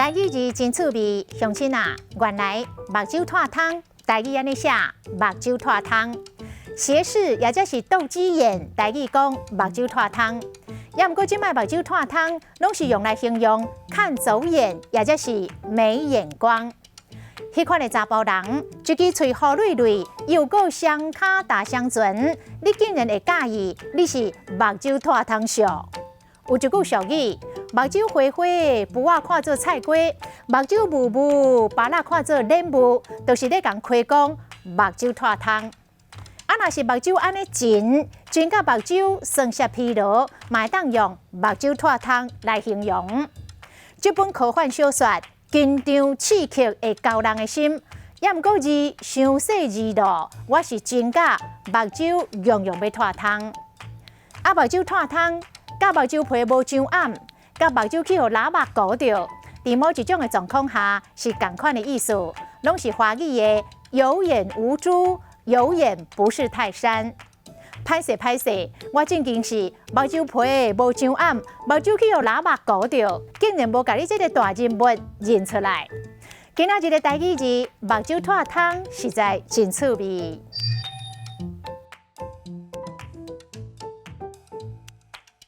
台语字真趣味，乡亲啊，原来目睭拖汤，台语安尼写，目睭拖汤。斜视也则是斗鸡眼，台语讲目睭拖汤。也毋过即摆目睭拖汤，拢是用来形容看走眼，也则是没眼光。迄款的查甫人，一支喙好蕊蕊，又个双骹大双唇，你竟然会介意你是目睭拖汤笑？有一句俗语，目睭花花，不仔看做菜瓜；目睭雾雾，巴仔看做脸雾，就是咧共亏讲目睭拖汤。啊，若是目睭安尼真甲目睭酸涩疲劳，嘛会当用目睭拖汤来形容。这本科幻小说紧张刺激会交人的心，也毋过字伤细字咯，我是真甲目睭用要拖汤。啊，目睭拖汤。甲目睭皮无上暗，甲目睭去互喇叭糊着，伫某一种的状况下是同款的意思，拢是华语的有眼无珠，有眼不识泰山。歹势，我正经是目睭皮无上暗，目睭去互喇叭糊着，竟然无甲你这个大人物认出来。今仔日的台语字目睭拖汤实在真趣味。